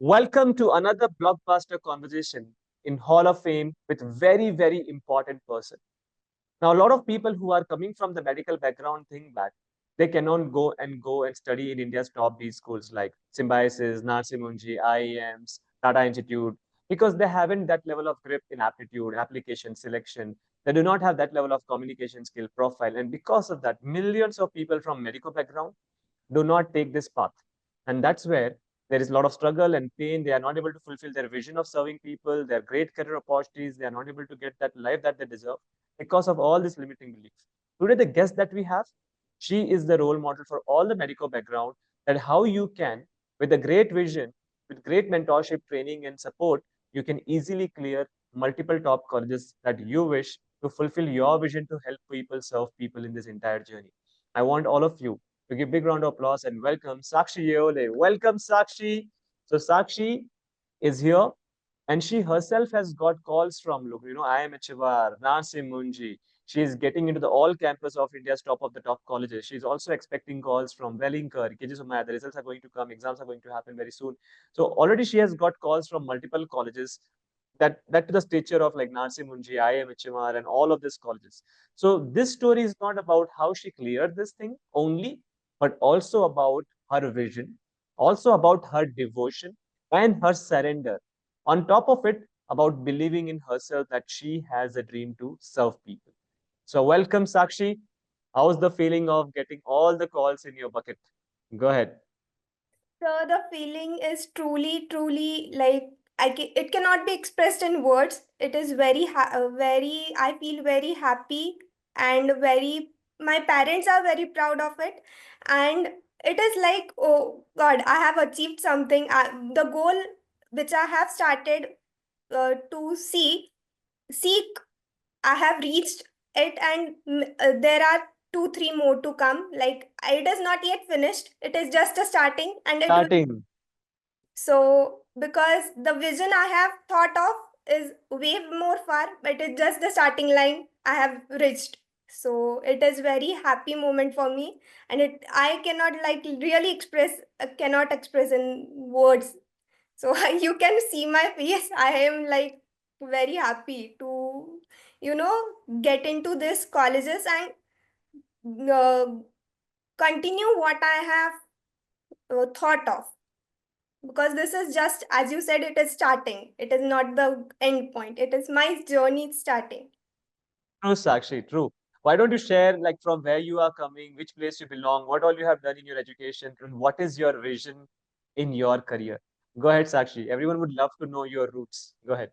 Welcome to another blockbuster conversation in Hall of Fame with very important person. Now, a lot of people who are coming from the medical background think that they cannot go and study in India's top B schools like Symbiosis, Narsimunji, IIMs, Tata Institute, because they haven't that level of grip in aptitude, application, selection. They do not have that level of communication skill profile. And because of that, millions of people from medical background do not take this path. And that's where there is a lot of struggle and pain. They are not able to fulfill their vision of serving people, their great career opportunities. They are not able to get that life that they deserve because of all these limiting beliefs. Today, the guest that we have, she is the role model for all the medical background that how you can, with a great vision, with great mentorship, training, and support, you can easily clear multiple top colleges that you wish to fulfill your vision to help people serve people in this entire journey. I want all of you to give big round of applause and welcome Sakshi Yeole. Welcome, Sakshi. So Sakshi is here and she herself has got calls from, look, IIHMR, Nasim Munji. She is getting into the all campus of India's top of the top colleges. She's also expecting calls from Wellinger, KG Sumaya. The results are going to come, exams are going to happen very soon. So already she has got calls from multiple colleges that to the stature of like Narsi Munji, IIHMR, and all of these colleges. So this story is not about how she cleared this thing only, but also about her vision, also about her devotion and her surrender. On top of it, about believing in herself that she has a dream to serve people. So welcome, Sakshi. How's the feeling of getting all the calls in your bucket? Go ahead. So the feeling is truly like it cannot be expressed in words. It is very. I feel very happy and very. My parents are very proud of it, and it is like, oh God, I have achieved something. The goal which I have started to seek, I have reached it, and there are 2, 3 more to come. Like it is not yet finished. It is just a starting, and it will. Starting. So because the vision I have thought of is way more far, but it's just the starting line I have reached. So it is very happy moment for me, and it I cannot like really express cannot express in words. So you can see my face. I am like very happy to, you know, get into this colleges and continue what I have thought of. Because this is just, as you said, it is starting. It is not the end point. It is my journey starting. True, Sakshi, true. Why don't you share like from where you are coming, which place you belong, what all you have done in your education, and what is your vision in your career? Go ahead, Sakshi. Everyone would love to know your roots. Go ahead.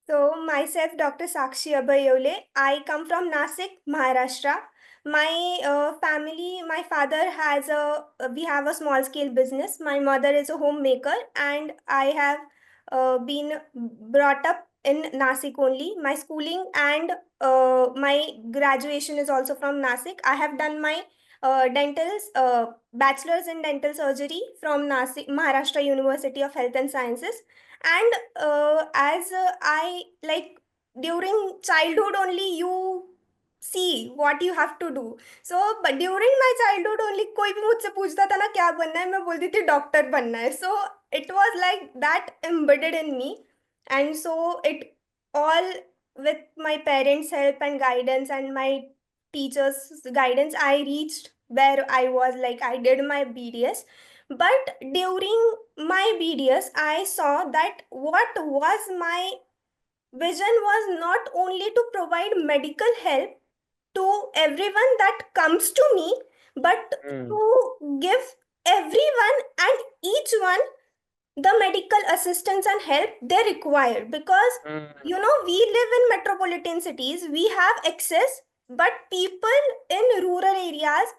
So, myself, Dr. Sakshi Yeole. I come from Nasik, Maharashtra. My family, my father has we have a small scale business. My mother is a homemaker, and I have been brought up in Nasik only. My schooling and my graduation is also from Nasik. I have done my bachelor's in dental surgery from Nasik, Maharashtra University of Health and Sciences. And as I like during childhood only you see what you have to do. So but during my childhood only कोई भी मुझसे पूछता था ना क्या बनना है मैं बोलती थी डॉक्टर बनना है. So it was like that embedded in me, and so it all with my parents help and guidance and my teachers guidance I reached where I was. Like I did my BDS, but during my BDS I saw that what was my vision was not only to provide medical help to everyone that comes to me, but Mm, to give everyone and each one the medical assistance and help they require. Because mm, we live in metropolitan cities, we have access, but people in rural areas,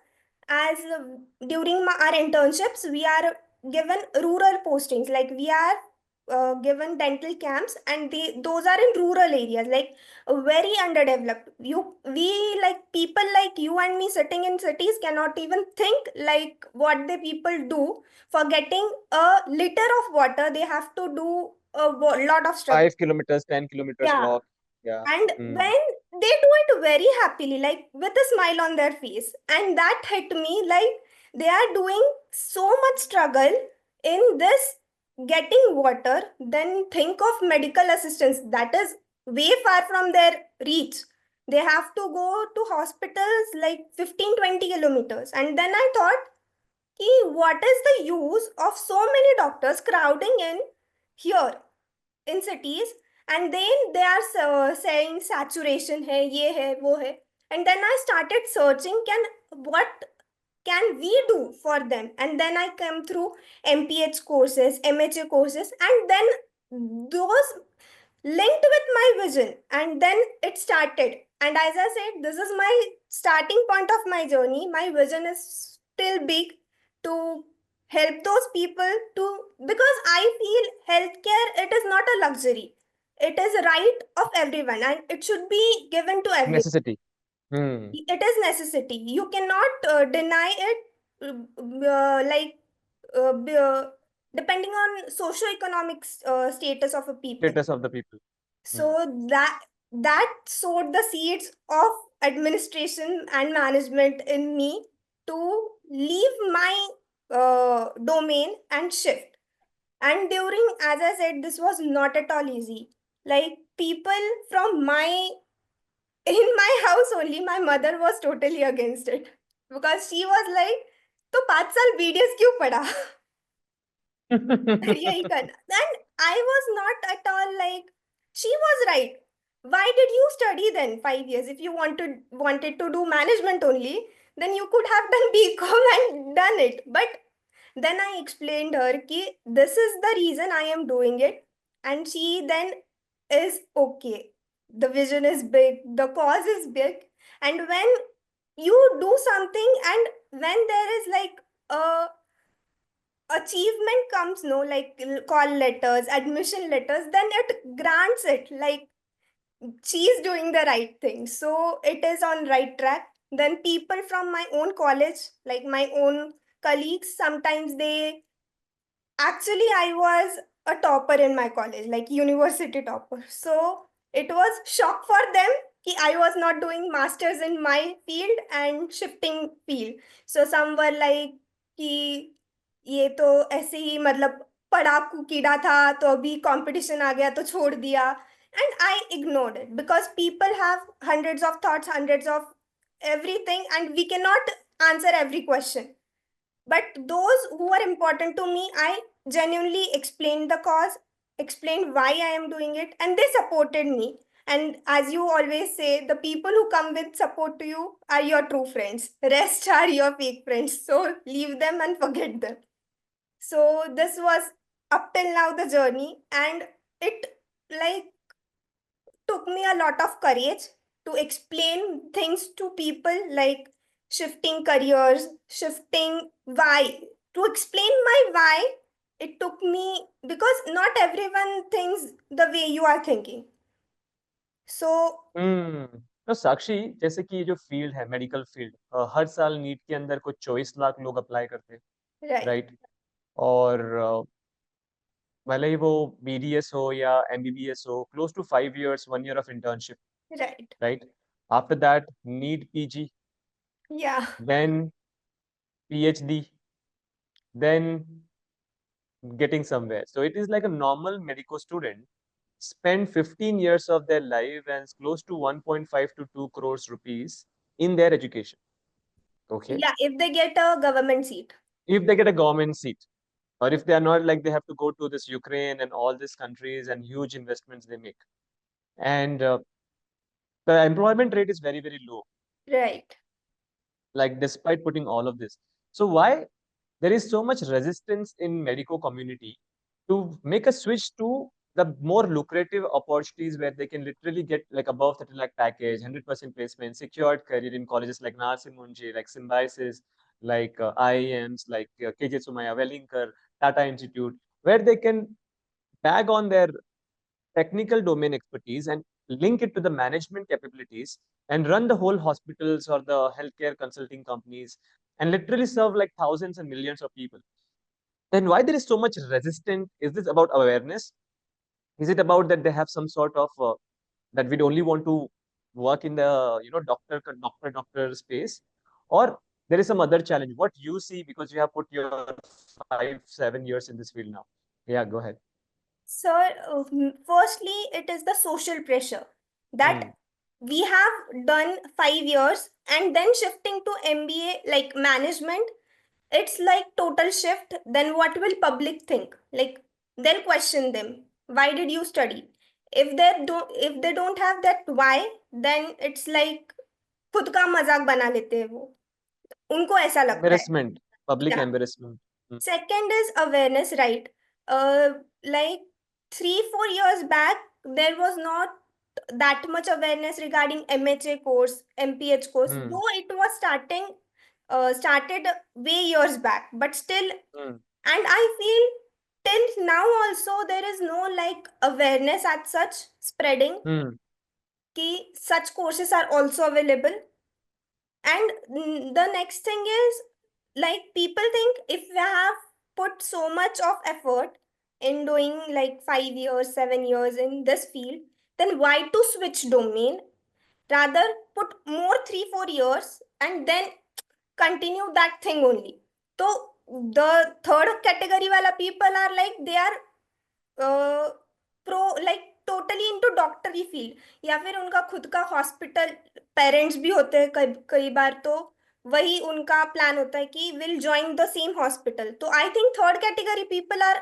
as during our internships we are given rural postings, like we are given dental camps, and those are in rural areas, like very underdeveloped. We like people like you and me sitting in cities cannot even think like what the people do for getting a liter of water. They have to do a lot of struggle. 5 kilometers, 10 kilometers Yeah. walk. Yeah. And Mm. when they do it very happily, like with a smile on their face, and that hit me like they are doing so much struggle in this getting water, then think of medical assistance. That is way far from their reach. They have to go to hospitals like 15-20 kilometers. And then I thought, what is the use of so many doctors crowding in here in cities, and then they are saying saturation hai, ye hai, wo hai. And then I started searching, what can we do for them? And then I came through MPH courses, MHA courses, and then those linked with my vision, and then it started. And as I said, this is my starting point of my journey. My vision is still big, to help those people, to because I feel healthcare, it is not a luxury, it is a right of everyone, and it should be given to everyone. Necessity. Hmm. It is necessity, you cannot deny it, like depending on socio-economic status of a people. Status of the people. Hmm. So that sowed the seeds of administration and management in me to leave my domain and shift. And during, as I said, this was not at all easy. Like, people from my in my house only, my mother was totally against it, because she was like, तो 5 साल BDS क्यों पढ़ा? यही करना. And I was not at all like, she was right. Why did you study then 5 years? If you wanted to do management only, then you could have done BCom and done it. But then I explained her कि this is the reason I am doing it, and she then is okay. The vision is big, the cause is big, and when you do something, and when there is like a achievement comes, no, like call letters, admission letters, then it grants it like she's doing the right thing, so it is on right track. Then people from my own college, like my own colleagues, sometimes they actually, I was a topper in my college, like university topper, so it was shock for them कि I was not doing masters in my field and shifting field. So some were like कि ये तो ऐसे ही मतलब पढ़ाकू कीड़ा था, तो अभी कंपटीशन आ गया तो छोड़ दिया. And I ignored it, because people have hundreds of thoughts, hundreds of everything, and we cannot answer every question. But those who are important to me, I genuinely explained the cause, explained why I am doing it, and they supported me. And as you always say, the people who come with support to you are your true friends. Rest are your fake friends. So leave them and forget them. So this was up till now the journey, and it like took me a lot of courage to explain things to people, like shifting careers, shifting why. To explain my why, it took me, because not everyone thinks the way you are thinking. So, तो साक्षी, जैसे कि ये जो field है medical field, हर साल NEET के अंदर कुछ 24 लाख लोग अप्लाई करते हैं, right, राइट? और भले ही वो BDS हो या MBBS हो, close to 5 years, 1 year of internship, right, right? After that, need PG, yeah, then PhD, then getting somewhere. So it is like a normal medico student spend 15 years of their life and close to 1.5 to 2 crores rupees in their education. Okay. yeah, if they get a government seat. If they get a government seat, or if they are not, like they have to go to this Ukraine and all these countries and huge investments they make. And the employment rate is very, very low, Right, like despite putting all of this. So why there is so much resistance in medico community to make a switch to the more lucrative opportunities where they can literally get like above 30 lakh package, 100% placement, secured career in colleges like Narsee Monjay, like Symbiosis, like IIMs, like KJ Sumaya, Wellinger, Tata Institute, where they can tag on their technical domain expertise and link it to the management capabilities and run the whole hospitals or the healthcare consulting companies and literally serve like thousands and millions of people. Then why there is so much resistance? Is this about awareness? Is it about that they have some sort of that we only want to work in the doctor space, or there is some other challenge? What you see, because you have put your 5 7 years in this field now. Yeah, go ahead. Sir, firstly, it is the social pressure that we have done 5 years and then shifting to MBA like management. It's like total shift. Then what will public think? Like they'll question them. Why did you study? If they don't have that why, then it's like खुद का मजाक बना लेते हैं वो, उनको ऐसा लगता है. Embarrassment, public Yeah. embarrassment. Second is awareness, right? Like 3-4 years back, there was not that much awareness regarding MHA course, MPH course, Hmm. though it was started way years back, but still, Hmm. and I feel till now also there is no like awareness as such spreading Hmm. कि such courses are also available. And the next thing is like people think if we have put so much of effort in doing like 5 years, 7 years in this field, then why to switch domain? Rather put more 3-4 years and then continue that thing only. So the third category wala people are like they are pro like totally into डॉक्टरी field, या फिर उनका खुद का hospital, parents भी होते हैं कई बार, तो वही उनका प्लान होता है कि will join the same hospital. तो I think third category people are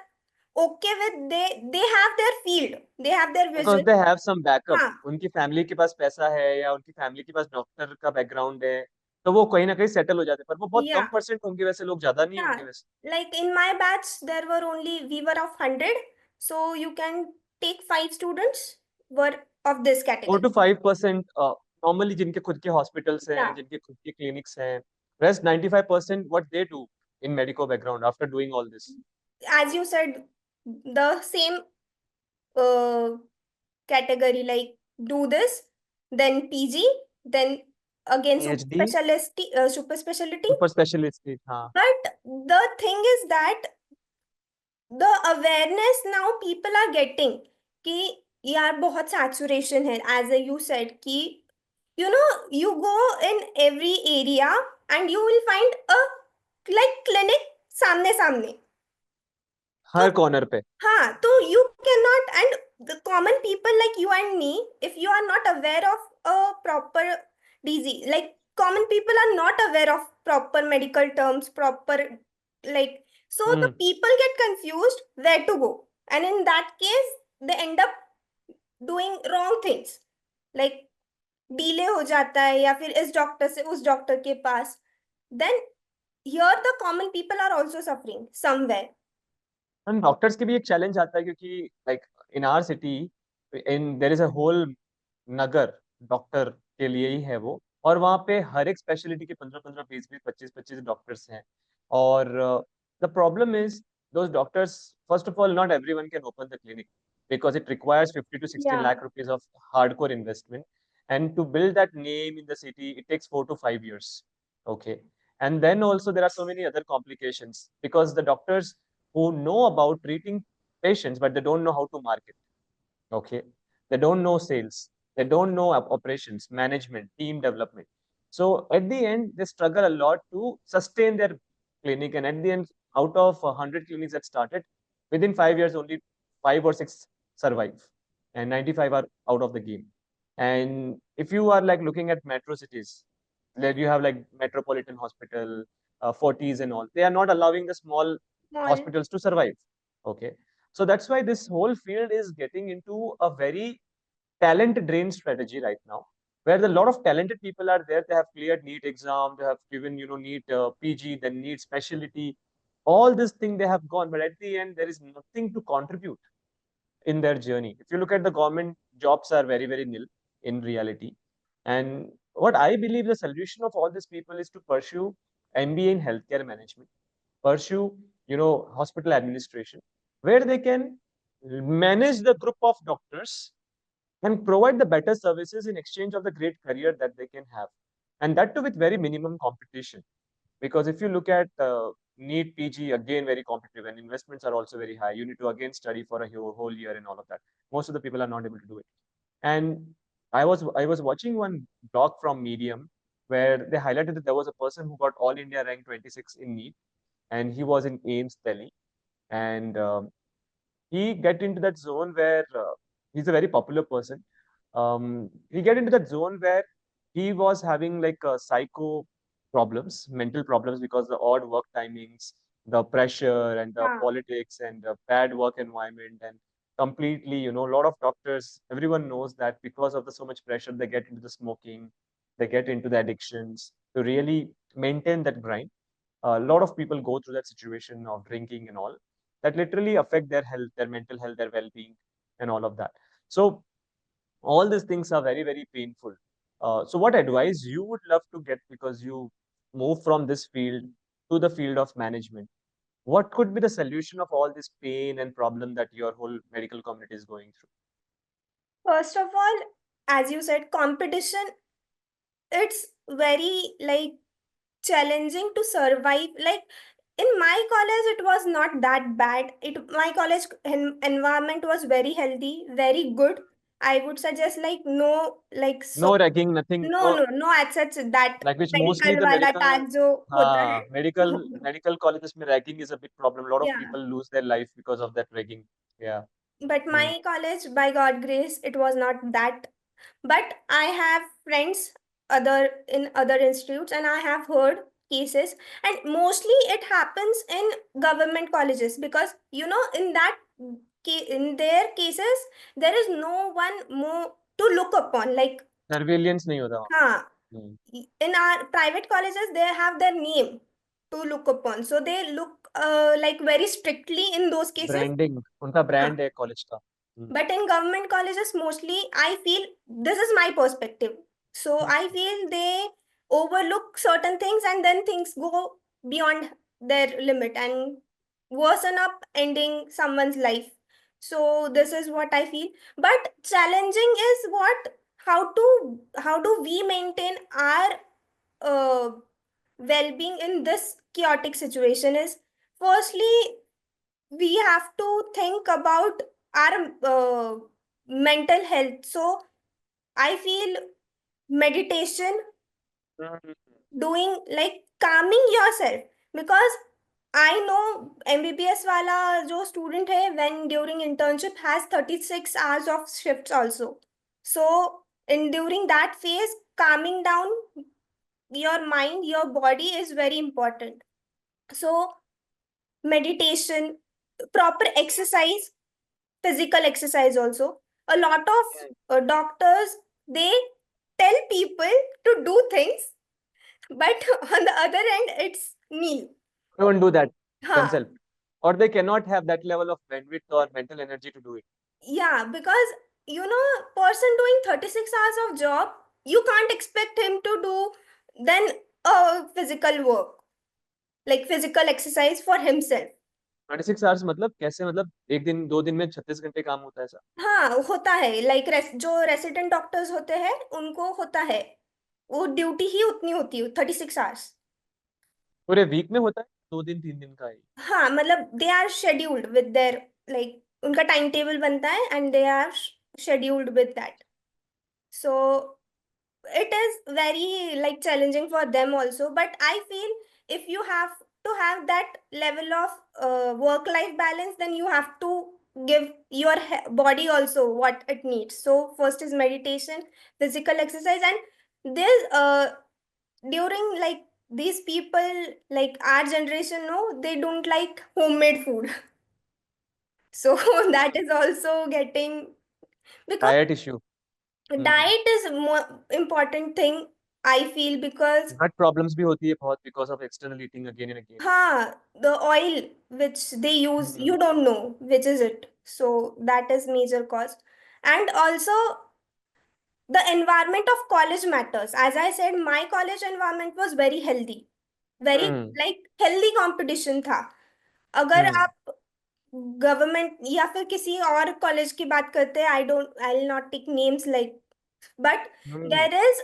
okay with, they have their field, they have their Because vision. they have some backup. हाँ. उनकी फैमिली के पास पैसा है या उनकी फैमिली के पास डॉक्टर का बैकग्राउंड है, तो वो कहीं ना कहीं सेटल हो जाते हैं, पर वो बहुत या कम परसेंट होंगे, वैसे लोग ज्यादा नहीं या होंगे वैसे. like in my batch there were only, we were of 100, so you can take 5 students were of this four category. Two five percent normally जिनके खुद के हॉस्पिटल्स हैं, Yeah, जिनके खुद के क्लिनिक्स हैं. Rest 95% what they do in medico background after doing all this. as you said, the same uh, category, like do this, then PG, then again super PhD, specialty, super specialty. Super specialist. हाँ. But the thing is that the awareness now people are getting कि यार बहुत saturation है, as you said कि you know you go in every area and you will find a like clinic सामने सामने. तो हर corner पे. हाँ, तो you cannot, and the common people like you and me, if you are not aware of a proper disease, like common people are not aware of proper medical terms, proper like, so the hmm. people get confused where to go, and in that case they end up doing wrong things, like delay हो जाता है या फिर इस doctor से उस doctor के पास. Then here the common people are also suffering somewhere. And doctors के भी एक चैलेंज आता है, क्योंकि like in our city, in there is a whole नगर डॉक्टर के लिए ही है वो, और वहाँ पे हर एक स्पेशलिटी के 15-15, 20-20, 25-25 डॉक्टर्स हैं. और the problem is those doctors, first of all not everyone can open the clinic because it requires 50 to 60 Yeah. lakh rupees of hardcore investment, and to build that name in the city it takes 4 to 5 years. Okay. And then also there are so many other complications, because the doctors who know about treating patients, but they don't know how to market. Okay. They don't know sales. They don't know operations, management, team development. So at the end, they struggle a lot to sustain their clinic. And at the end, out of 100 clinics that started, within 5 years, only 5 or 6 survive, and 95 are out of the game. And if you are like looking at metro cities, there you have like Metropolitan Hospital, 40s and all, they are not allowing the small Small. hospitals to survive. Okay. So that's why this whole field is getting into a very talent drain strategy right now, where a lot of talented people are there. They have cleared NEET exam, they have given, NEET PG, then NEET specialty, all this thing they have gone, but at the end there is nothing to contribute in their journey. If you look at the government, jobs are very, very nil in reality. And what I believe the solution of all these people is to pursue MBA in healthcare management, pursue, hospital administration, where they can manage the group of doctors and provide the better services in exchange of the great career that they can have. And that too with very minimum competition. Because if you look at NEET PG, again very competitive, and investments are also very high. You need to again study for a whole year and all of that. Most of the people are not able to do it. And I was watching one blog from Medium where they highlighted that there was a person who got all India rank 26 in NEET, and he was in AIMS Delhi. And he get into that zone where he's a very popular person. He get into that zone where he was having like psycho problems, mental problems, because the odd work timings, the pressure and the हाँ. politics and the bad work environment, and completely, you know, a lot of doctors, everyone knows that because of the so much pressure, they get into the smoking, they get into the addictions to really maintain that grind. A lot of people go through that situation of drinking and all that literally affect their health, their mental health, their well-being, and all of that. So all these things are very, very painful. So what advice you would love to get, because you move from this field to the field of management? What could be the solution of all this pain and problem that your whole medical community is going through? First of all, as you said, competition, it's very like challenging to survive. Like in my college, it was not that bad. My college environment was very healthy, very good. I would suggest like no, like No so ragging, nothing, no, no, no, no as such that like which mostly medical the वाला medical, tag जो होता है. medical colleges में ragging is a big problem. A lot of Yeah. people lose their life because of that ragging. Yeah. But Mm. my college, by God grace, it was not that. But I have friends other in other institutes, and I have heard cases, and mostly it happens in government colleges because in that in their cases there is no one more to look upon. Like, Surveillance नहीं होता वहाँ. हाँ, Mm. in our private colleges they have their name to look upon, so they look like very strictly in those cases. Branding, उनका हाँ. brand है college का. Mm. But in government colleges, mostly, I feel this is my perspective. So I feel they overlook certain things and then things go beyond their limit and worsen up, ending someone's life. So this is what I feel. But challenging is what how do we maintain our uh, well-being in this chaotic situation is firstly we have to think about our mental health. So I feel meditation, Mm. doing like calming yourself, because I know MBBS wala jo student hai when during internship has 36 hours of shifts also. So in during that phase, calming down your mind, your body is very important. So meditation, proper exercise, physical exercise also. A lot of doctors, they tell people to do things, but on the other end it's nil. Don't do that Huh. themselves, or they cannot have that level of bandwidth or mental energy to do it. Yeah, because person doing 36 hours of job, you can't expect him to do then physical work, like physical exercise for himself. 36 hours मतलब कैसे, मतलब एक दिन 2 दिन में 36 घंटे काम होता है ऐसा? हाँ, होता है लाइक जो रेसिडेंट डॉक्टर्स होते हैं उनको होता है, वो ड्यूटी ही उतनी होती है 36 आवर्स. पूरे वीक में होता है 2 दिन 3 दिन का ही? हाँ, मतलब they are scheduled with their, like उनका टाइम टेबल बनता है and they are scheduled with that. So it is very like challenging for them also, but I feel if you have to have that level of work life balance, then you have to give your body also what it needs. So first is meditation, physical exercise, and this during like these people, like our generation, no, they don't like homemade food. So that is also getting, because Diet issue. Hmm. diet is more important thing, I feel, because gut problems भी होती है बहुत because of external eating again and again. हाँ, the oil which they use, Hmm. you don't know which is it. So that is major cause. And also the environment of college matters. As I said, my college environment was very healthy. Very Hmm. like healthy competition था. अगर Hmm. आप government या फिर किसी और college की बात करते हैं, I will not take names like, but Hmm. There is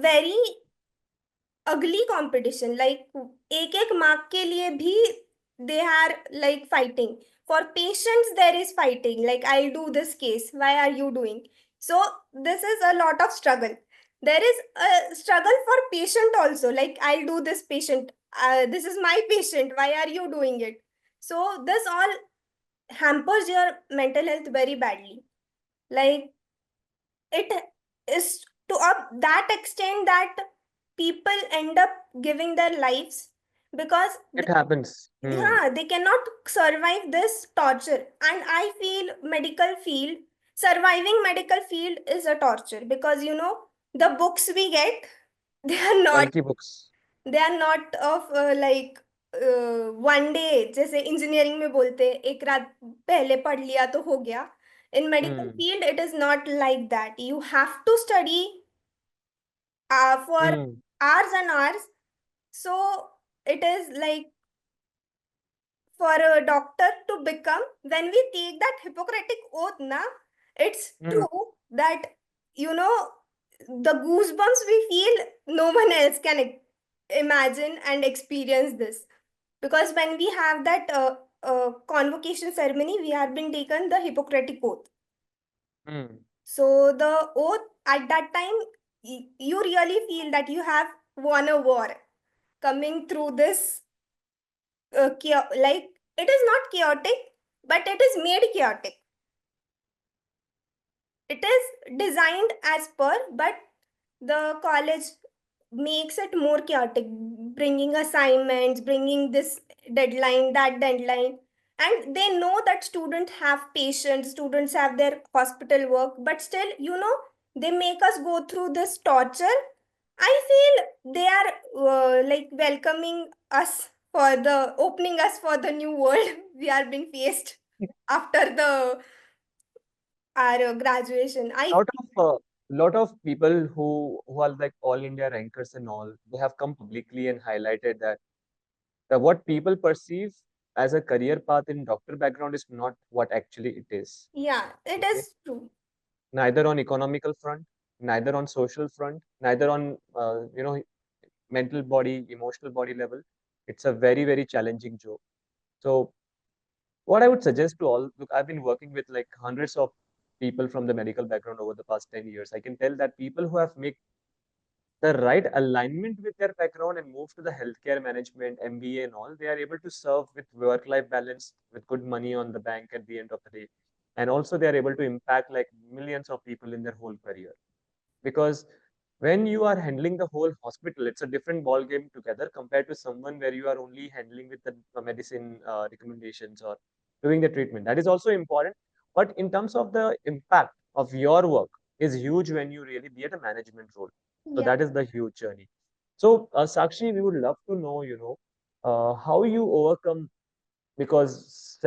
very ugly competition, like एक एक मार्क के लिए भी they are like fighting for patients. There is fighting like I do this case, why are you doing. So this is a lot of struggle. There is a struggle for patient also, like I'll do this patient, this is my patient, why are you doing it? So this all hampers your mental health very badly. Like, it is to that extent that people end up giving their lives because It happens. yeah, they cannot survive this torture. And I feel medical field, surviving medical field is a torture because the books we get, they are not Bulky books. they are not of like one day, जैसे engineering में बोलते हैं एक रात पहले पढ़ लिया तो हो गया. In medical Hmm. field, it is not like that. You have to study for Hmm. hours and hours. So it is like for a doctor to become, when we take that Hippocratic oath, na, it's Hmm. true that you know the goosebumps we feel, no one else can imagine and experience this. Because when we have that convocation ceremony, we have been taken the Hippocratic oath. Hmm. So the oath at that time, you really feel that you have won a war coming through this like, it is not chaotic, but it is made chaotic. It is designed as per, but the college makes it more chaotic, bringing assignments, bringing this deadline, that deadline. And they know that students have patients, students have their hospital work, but still, they make us go through this torture. I feel they are like welcoming us for the opening us for the new world we are being faced after the our graduation. I Lot of lot of people who are like all India rankers and all, they have come publicly and highlighted that what people perceive as a career path in doctor background is not what actually it is. Yeah, it Okay, is true. neither on economical front, neither on social front, neither on mental body, emotional body level. It's a very very challenging job. So what I would suggest to all, look, I've been working with like hundreds of people from the medical background over the past 10 years. I can tell that people who have made the right alignment with their background and move to the healthcare management, MBA and all, they are able to serve with work-life balance, with good money on the bank at the end of the day. And also they are able to impact like millions of people in their whole career. Because when you are handling the whole hospital, it's a different ball game together compared to someone where you are only handling with the medicine recommendations or doing the treatment. That is also important. But in terms of the impact of your work is huge when you really be at a management role. So Yeah. that is the huge journey. So Sakshi, we would love to know, how you overcome because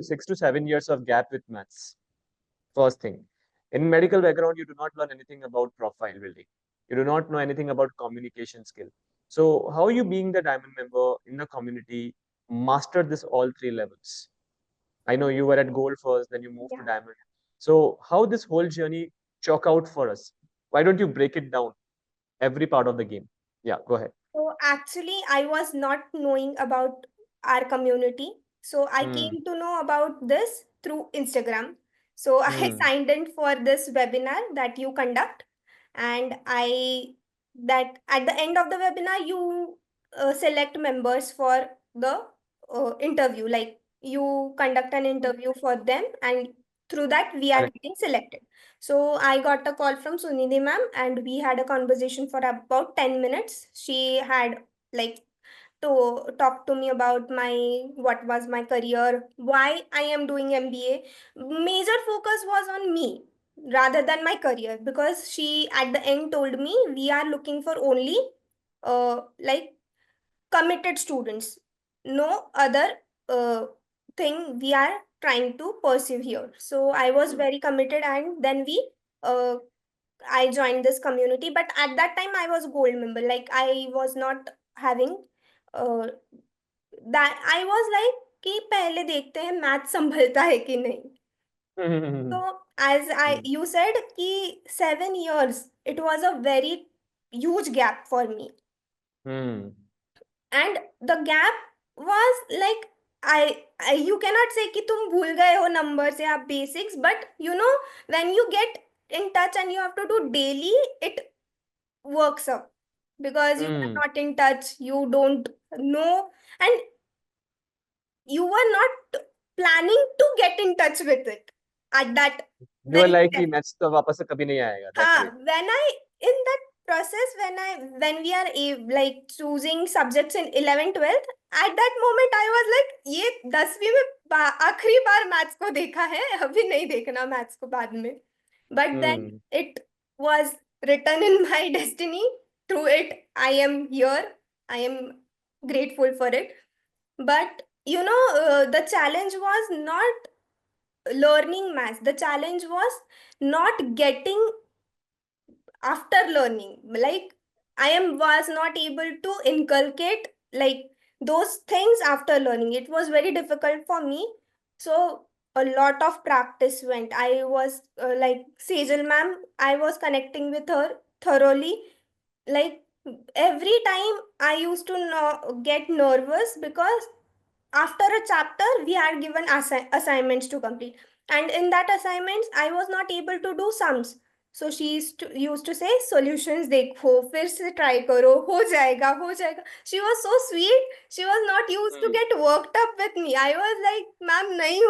6 to 7 years of gap with maths. First thing, in medical background, you do not learn anything about profile building. You do not know anything about communication skill. So how you being the diamond member in the community mastered this all three levels? I know you were at gold first, then you moved to Yeah. diamond. So how this whole journey chalk out for us? Why don't you break it down every part of the game? Yeah, go ahead. So actually, I was not knowing about our community. So I Hmm. came to know about this through Instagram. So I Hmm. signed in for this webinar that you conduct. And that at the end of the webinar, you select members for the interview. Like, you conduct an interview for them, and through that, we are Correct. getting selected. So I got a call from Sunidhi ma'am, and we had a conversation for about 10 minutes. She had like to talk to me about what was my career, why I am doing MBA. Major focus was on me rather than my career, because she at the end told me we are looking for only like committed students. No other uh, thing we are trying to pursue here. So I was very committed, and then uh, I joined this community. But at that time, I was gold member. Like, I was not having uh, that. I was like कि पहले देखते हैं math संभलता है कि नहीं. Hmm. So as I Hmm. you said कि 7 years, it was a very huge gap for me. Hmm. And the gap was like, I you cannot say कि तुम भूल गए हो numbers या basics, but when you get in touch and you have to do daily, it works up, because you are Hmm. not in touch, you don't know, and you were not. planning to get in touch with it at that You were very like कि step. Maths तो वापस से कभी नहीं आएगा. That way. When I in that process, when we are like choosing subjects in 11th 12th, at that moment I was like ये 10वीं में आखिरी बार मैथ्स को देखा है, अभी नहीं देखना मैथ्स को बाद में. But then Hmm. it was written in my destiny. Through it I am here. I am grateful for it. But the challenge was not learning maths. The challenge was not getting after learning. Like I am was not able to inculcate like those things after learning. It was very difficult for me. So a lot of practice went. I was like Sejal ma'am, I was connecting with her thoroughly. Like every time I used to get nervous because after a chapter we had given assignments to complete, and in that assignments I was not able to do sums. So she used to say solutions देखो फिर से try करो हो जाएगा. She was so sweet. She was not used to Hmm. get worked up with me. I was like ma'am नहीं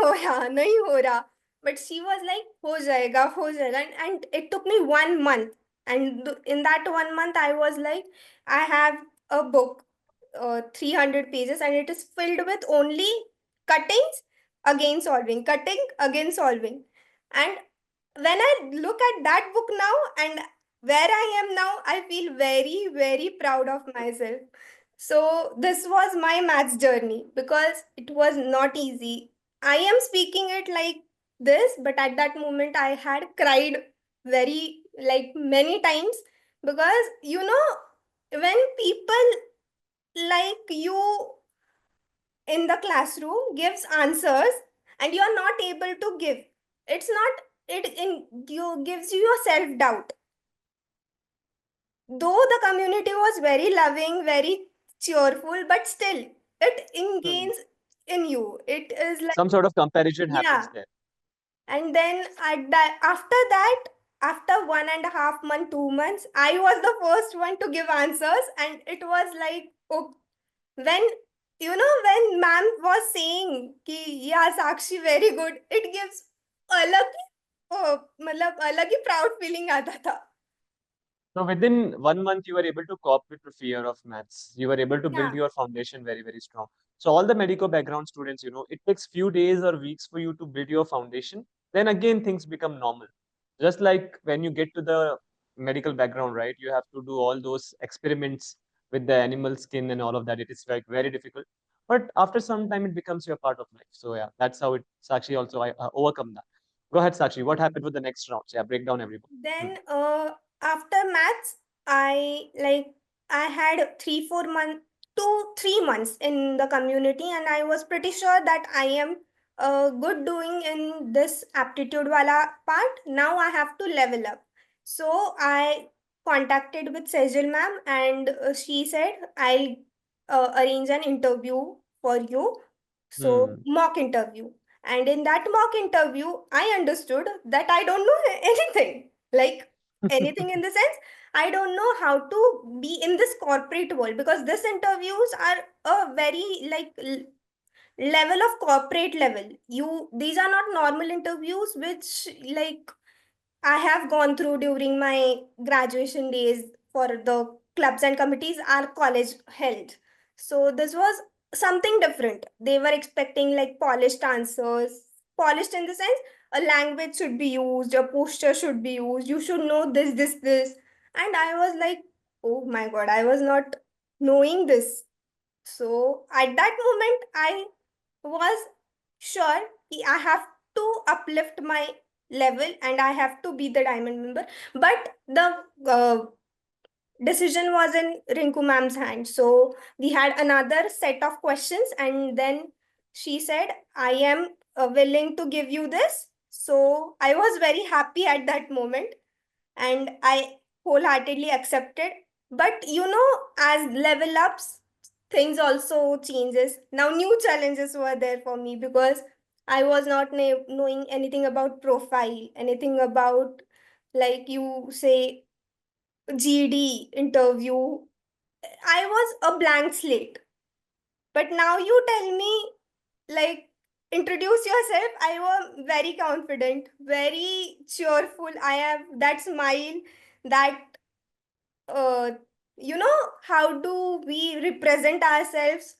हो रहा, but she was like हो जाएगा, and it took me 1 month. And in that 1 month I was like, I have a book, 300 pages, and it is filled with only cuttings again solving, cutting again solving. And when I look at that book now and where I am now, I feel very, very proud of myself. So, this was my maths journey because it was not easy. I am speaking it like this, but at that moment, I had cried very, like many times because when people like you in the classroom gives answers and you are not able to give, it's not it in you gives you a self doubt. Though the community was very loving, very cheerful, but still it Hmm. ingains in you. It is like, Some sort of comparison yeah. happens there. And then after that, after 1.5 month, 2 months, I was the first one to give answers, and it was like, oh, when when ma'am was saying कि yeah Sakshi very good, it gives अलग ही मतलब अलग ही proud feeling आता था. So within 1 month, you were able to cope with the fear of maths. You were able to build Yeah. your foundation very, very strong. So all the medico background students, it takes few days or weeks for you to build your foundation. Then again, things become normal. Just like when you get to the medical background, right? You have to do all those experiments with the animal skin and all of that. It is like very difficult. But after some time, it becomes your part of life. So yeah, that's how it Sakshi also I overcome that. Go ahead, Sakshi. What happened with the next rounds? Yeah, break down everyone. Hmm. Then after maths, I had 3 4 months, 2 3 months in the community, and I was pretty sure that I am good doing in this aptitude wala part. Now I have to level up. So I contacted with Sejal ma'am, and she said I'll arrange an interview for you. So Hmm. mock interview. And in that mock interview, I understood that I don't know anything. Like anything in the sense, I don't know how to be in this corporate world because these interviews are a very like level of corporate level. These are not normal interviews which like I have gone through during my graduation days for the clubs and committees our college held. So this was something different. They were expecting like polished answers, polished in the sense a language should be used, a posture should be used, you should know this. And I was like, oh my god, I was not knowing this. So at that moment, I was sure कि I have to uplift my level and I have to be the diamond member. But the decision was in Rinku ma'am's hand. So we had another set of questions, and then she said, I am willing to give you this. So I was very happy at that moment and I wholeheartedly accepted. But as level ups, things also changes. Now new challenges were there for me because I was not knowing anything about profile, anything about like you say GD interview. I was a blank slate. But now you tell me like introduce yourself, I was very confident, very cheerful. I have that smile, that uh, how do we represent ourselves?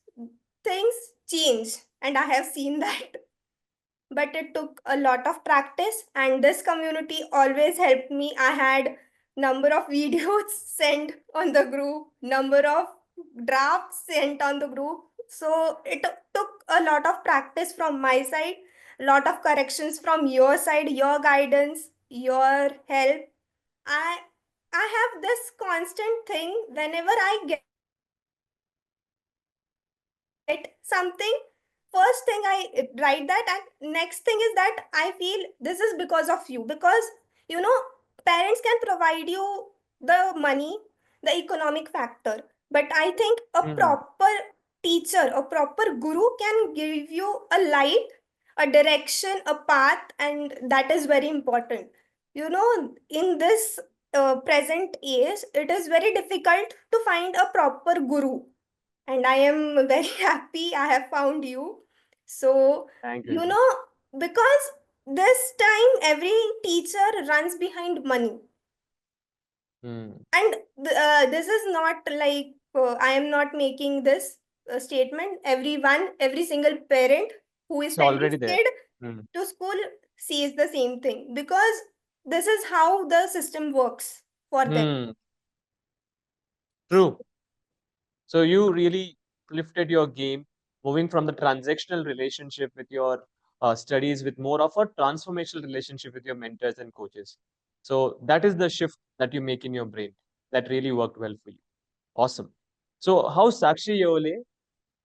Things change, and I have seen that. But it took a lot of practice, and this community always helped me. I had number of videos sent on the group, number of drafts sent on the group. So it took a lot of practice from my side, a lot of corrections from your side, your guidance, your help. I i have this constant thing. Whenever I get something, first thing I write that, and next thing is that I feel this is because of you. Because you know parents can provide you the money, the economic factor, but I think a Hmm. proper teacher, a proper guru can give you a light, a direction, a path, and that is very important. In this present age, it is very difficult to find a proper guru, and I am very happy I have found you. So, Thank you. you know, because this time every teacher runs behind money. Hmm. And this is not like I am not making this statement. Everyone, every single parent who is It's sending his already there. kid Hmm. to school sees the same thing, because this is how the system works for them. Hmm. True. So you really lifted your game, moving from the transactional relationship with your studies with more of a transformational relationship with your mentors and coaches. So that is the shift that you make in your brain. That really worked well for you. Awesome. So how Sakshi Yeole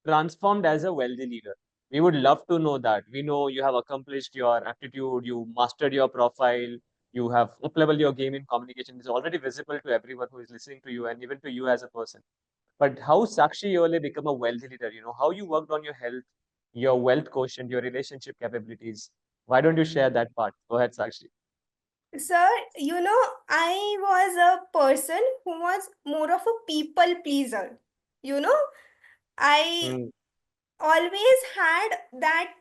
transformed as a wealthy leader? We would love to know that. We know you have accomplished your aptitude, you mastered your profile, you have up-leveled your game in communication. It's already visible to everyone who is listening to you and even to you as a person. But how Sakshi Yeole become a wealthy leader? How you worked on your health, your wealth quotient, your relationship capabilities. Why don't you share that part? Go ahead, Sakshi. Sir, I was a person who was more of a people pleaser. You know, I Hmm. always had that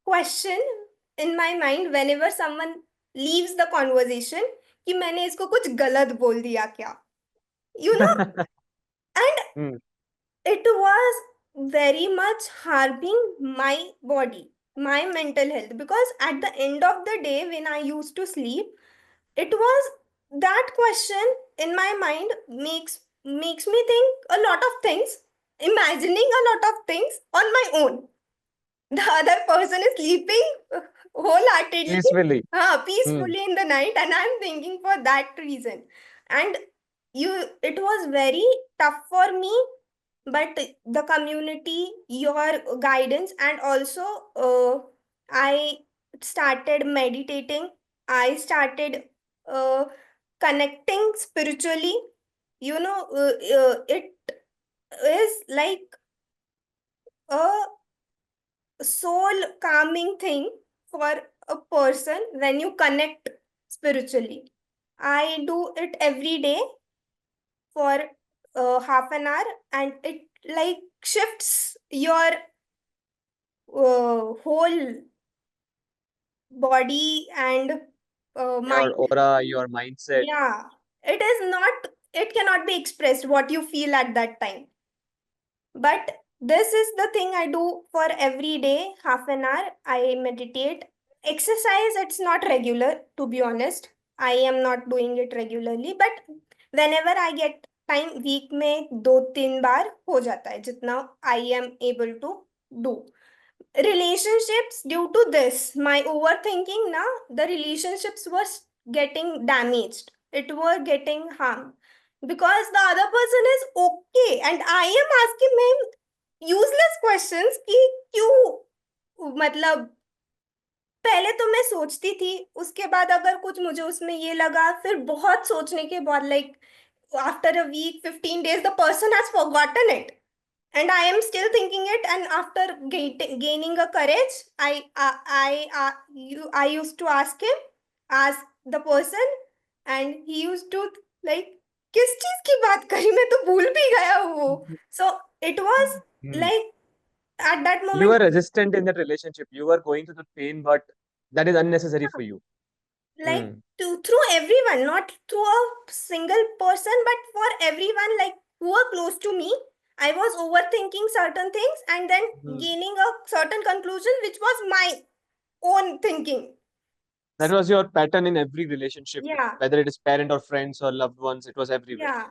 question in my mind whenever someone leaves the conversation कि मैंने इसको कुछ गलत बोल दिया क्या? You know, and Hmm. it was very much harming my body, my mental health, because at the end of the day, when I used to sleep, it was that question in my mind makes me think a lot of things, imagining a lot of things on my own. The other person is sleeping wholeheartedly, Peacefully. Hmm. peacefully in the night, and I'm thinking for that reason. And it was very tough for me, but the community, your guidance, and also I started meditating. I started uh, connecting spiritually. It is like a soul calming thing for a person when you connect spiritually. I do it every day for half an hour, and it like shifts your whole body and Your mind. aura, your mindset. Yeah, it is not, it cannot be expressed what you feel at that time. But this is the thing I do for every day, half an hour. I meditate. Exercise, it's not regular, to be honest. I am not doing it regularly, but whenever I get time, week में 2-3 बार हो जाता है जितना I am able to do. Relationships, due to this, my overthinking, now the relationships was getting damaged. It were getting harmed because the other person is okay, and I am asking him useless questions कि क्यों, मतलब पहले तो मैं सोचती थी, उसके बाद अगर कुछ मुझे उसमें ये लगा, फिर बहुत सोचने के बाद, like after a week, 15 days, the person has forgotten it, and I am still thinking it. And after gaining a courage, I used to ask the person, and he used to like, किस चीज की बात करी, मैं तो भूल भी गया वो. So it was Hmm. like at that You moment, were resistant in that relationship. You were going through the pain, but that is unnecessary for you. like Hmm. to through everyone, not through a single person, but for everyone, like who are close to me. I was overthinking certain things and then Hmm. gaining a certain conclusion, which was my own thinking. That was your pattern in every relationship, with Yeah, whether it is parent or friends or loved ones. It was everywhere. yeah.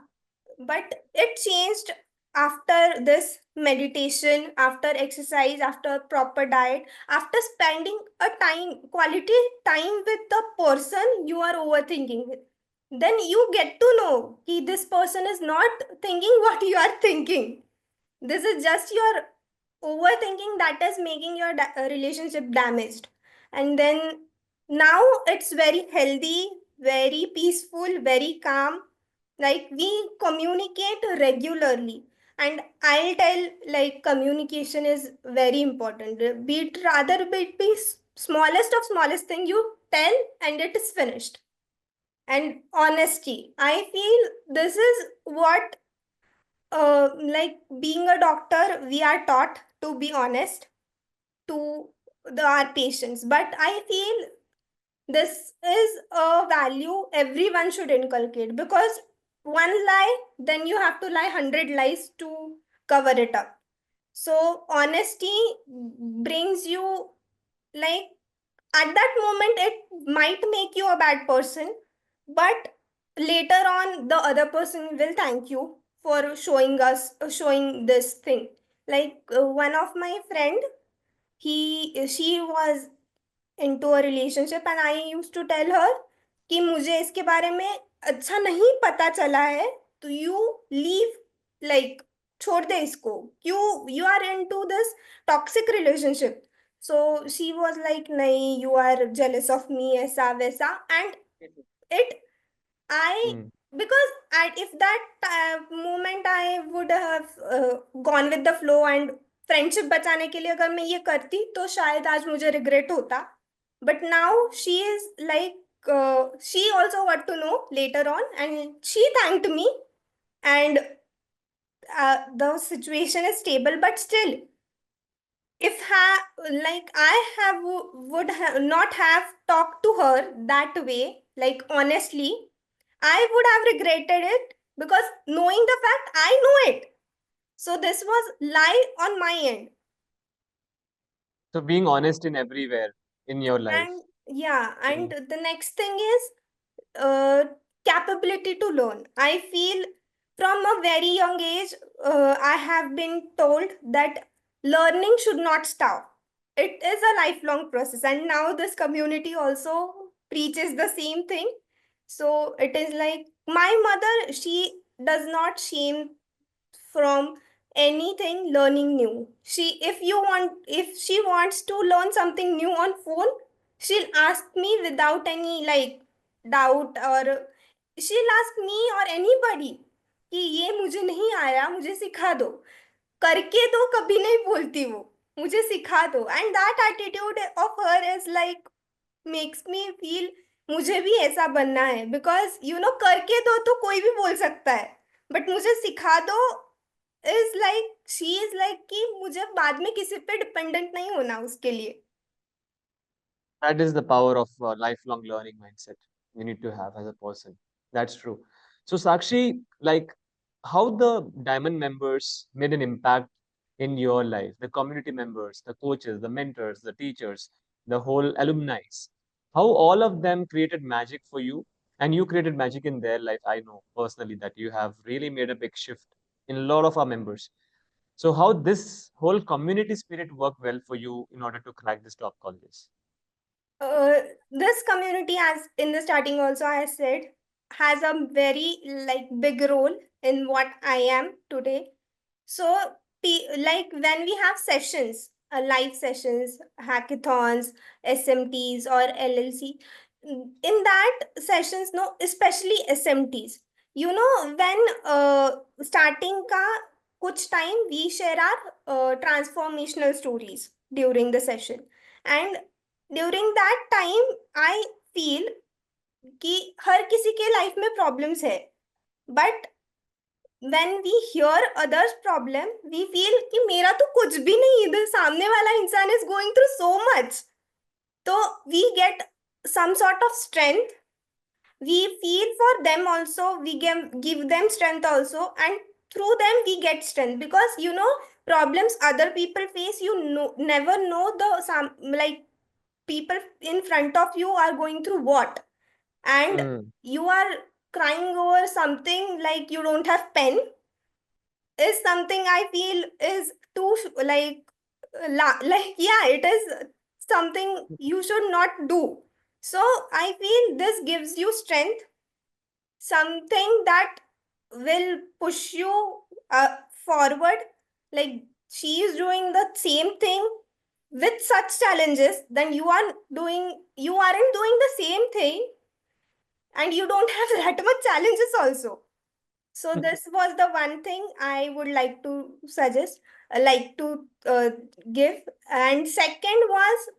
But it changed after this meditation, after exercise, after proper diet, after spending a time, quality time with the person you are overthinking with. Then you get to know that this person is not thinking what you are thinking. This is just your overthinking that is making your relationship damaged. And then now it's very healthy, very peaceful, very calm. Like we communicate regularly. And I'll tell, like, communication is very important. Be it rather be smallest of smallest thing you tell and it is finished. And honesty. I feel this is what like being a doctor, we are taught to be honest to our patients. But I feel this is a value everyone should inculcate, because one lie, then you have to lie 100 lies to cover it up. So honesty brings you, like, at that moment it might make you a bad person, but later on the other person will thank you for showing this thing. Like one of my friend, he she was into a relationship and I used to tell her कि मुझे इसके बारे में अच्छा नहीं पता चला है, तो यू लीव, लाइक छोड़ दे इसको, क्यों you are into this toxic relationship. So she was like नहीं, you are jealous of me, ऐसा वैसा. And it I Hmm. because if that moment I would have gone with the flow and friendship बचाने के लिए अगर मैं ये करती तो शायद आज मुझे रिग्रेट होता. But now she is like she also got to know later on and she thanked me. And the situation is stable, but still, if like I have would have not have talked to her that way, like honestly, I would have regretted it, because knowing the fact, I know it. So this was lie on my end. So being honest in everywhere in your life. And yeah, Hmm. and the next thing is uh, capability to learn. I feel from a very young age, I have been told that learning should not stop. It is a lifelong process, and now this community also preaches the same thing. So it is like my mother, she does not shame from anything learning new. If she wants to learn something new on phone, she'll ask me without any like doubt, or she'll ask me or anybody कि ये मुझे नहीं आया, मुझे सिखा दो. करके तो कभी नहीं बोलती वो, मुझे सिखा दो. And that attitude of her is like makes me feel मुझे भी ऐसा बनना है, बिकॉज यू नो करके तो कोई भी बोल सकता है, बट मुझे सिखा दो is like she is like कि मुझे बाद में किसी पे डिपेंडेंट नहीं होना उसके लिए. That is the power of lifelong learning mindset you need to have as a person. That's true. So, Sakshi, like how the Diamond members made an impact in your life, the community members, the coaches, the mentors, the teachers, the whole alumni, how all of them created magic for you and you created magic in their life. I know personally that you have really made a big shift in a lot of our members. So, how this whole community spirit worked well for you in order to crack this top colleges? uh, this community, as in the starting also I said, has a very like big role in what I am today. So like when we have sessions, live sessions, hackathons, SMTs or LLC, in that sessions, no, especially SMTs, you know, when starting ka kuch time we share our transformational stories during the session. And during that time I feel कि हर किसी के life में problems है, but when we hear others problem, we feel कि मेरा तो कुछ भी नहीं, इधर सामने वाला इंसान is going through so much. So we get some sort of strength. We feel for them also, we give them strength also, and through them we get strength, because problems other people face, never know the some, like, people in front of you are going through what, and Mm. you are crying over something like you don't have pen, is something I feel is too like like, yeah, it is something you should not do. So I feel this gives you strength, something that will push you forward. Like, she is doing the same thing with such challenges, then you aren't doing the same thing, and you don't have that much challenges also. So this was the one thing I would like to suggest, like to give. And second was,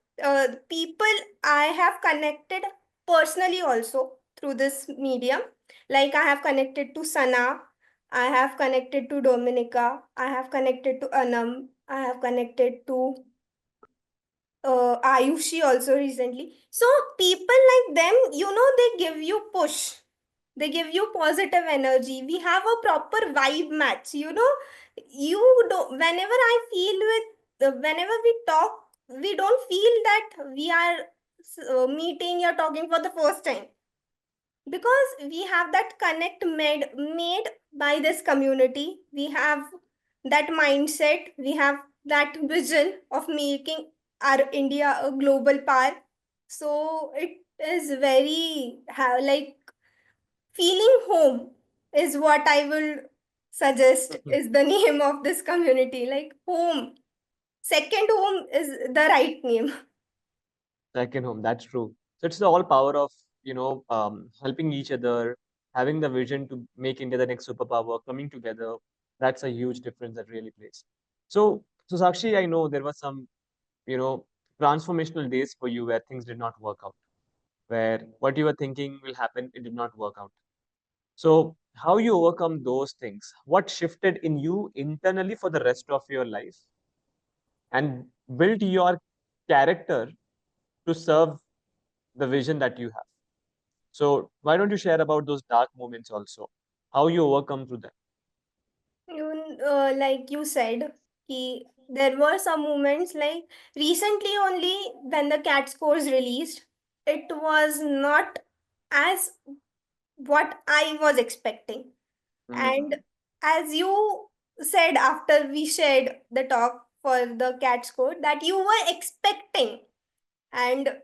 people I have connected personally also through this medium. Like, I have connected to Sana, I have connected to Dominica, I have connected to Anam, I have connected to Ayushi also recently. So people like them, they give you push, they give you positive energy. We have a proper vibe match. You don't. Whenever I feel whenever we talk, we don't feel that we are meeting or talking for the first time, because we have that connect made by this community. We have that mindset, we have that vision of making our India a global power. So it is very like, feeling home is what I will suggest is the name of this community, like home. Second home is the right name. Second home, that's true. So it's the all power of, helping each other, having the vision to make India the next superpower, coming together. That's a huge difference that really plays. So Sakshi, I know there was some, you know, transformational days for you where things did not work out, where what you were thinking will happen, it did not work out. So how you overcome those things? What shifted in you internally for the rest of your life and built your character to serve the vision that you have? So why don't you share about those dark moments also? How you overcome through them? Like you said, there were some moments, like recently only, when the cat scores released, it was not as what I was expecting. And Mm. as you said after we shared the talk for the cat score, that you were expecting, and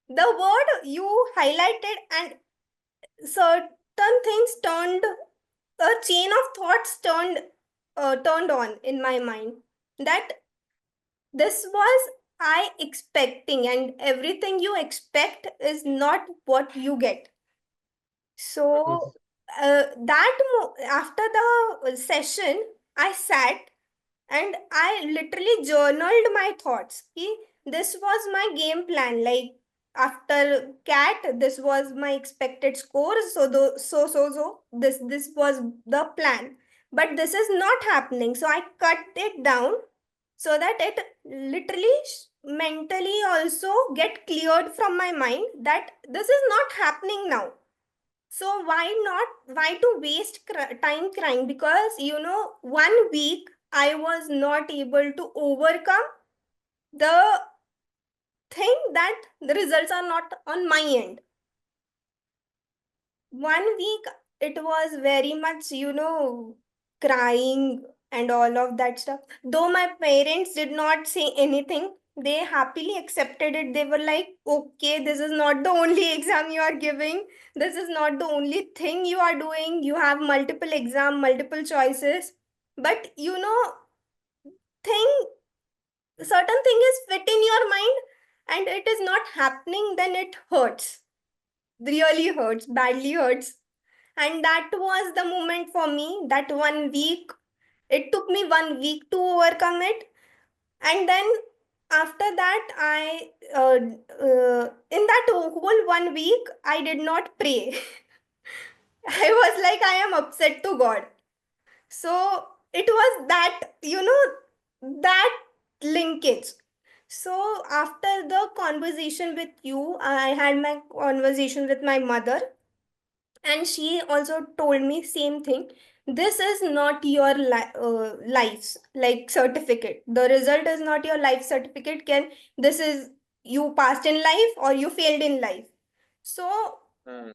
the word you highlighted, and certain things turned, a chain of thoughts turned on in my mind, that this was I expecting, and everything you expect is not what you get. So after the session, I sat and I literally journaled my thoughts. This was my game plan. Like, after cat, this was my expected score. So this was the plan. But this is not happening. So I cut it down so that it literally mentally also get cleared from my mind that this is not happening now. So why to waste time crying? Because 1 week I was not able to overcome the thing that the results are not on my end. 1 week it was very much, crying and all of that stuff. Though my parents did not say anything, they happily accepted it. They were like, okay, this is not the only exam you are giving. This is not the only thing you are doing. You have multiple exam, multiple choices. But thing certain thing is fit in your mind and it is not happening, then it hurts. Really hurts, badly hurts. And that was the moment for me, that 1 week. It took me 1 week to overcome it. And then after that, in that whole 1 week, I did not pray. I was like, I am upset to God. So it was that, that linkage. So after the conversation with you, I had my conversation with my mother, and she also told me same thing. This is not your life's like certificate. The result is not your life certificate. Can This is, you passed in life or you failed in life. So Hmm.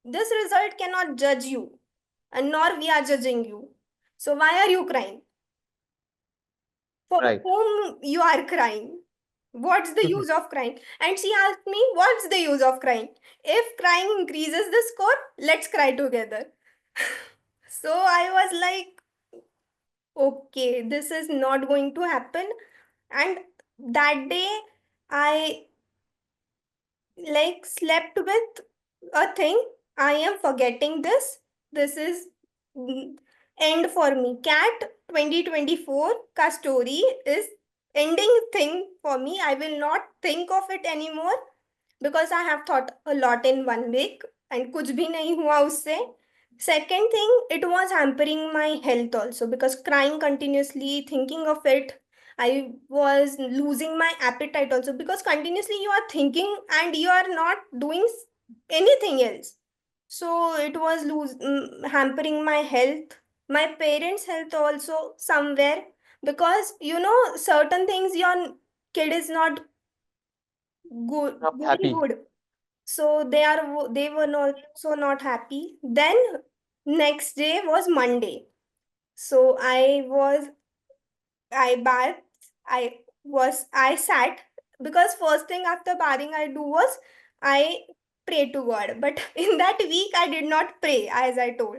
this result cannot judge you, and nor we are judging you. So why are you crying? For Right. whom you are crying? What's the use of crying? And she asked me, what's the use of crying? If crying increases the score, let's cry together. So I was like, okay, this is not going to happen. And that day, I like slept with a thing. I am forgetting this. This is mm, end for me. Cat 2024 ka story is ending thing for me. I will not think of it anymore because I have thought a lot in 1 week and कुछ भी नहीं हुआ उससे. Second thing, it was hampering my health also because crying continuously, thinking of it, I was losing my appetite also because continuously you are thinking and you are not doing anything else. So it was hampering my health, my parents' health also somewhere, because certain things your kid is not good, Not doing happy. good. So they were not so not happy. Then next day was Monday. So I bathed, I sat, because first thing after bathing I do was I pray to God. But in that week I did not pray, as I told.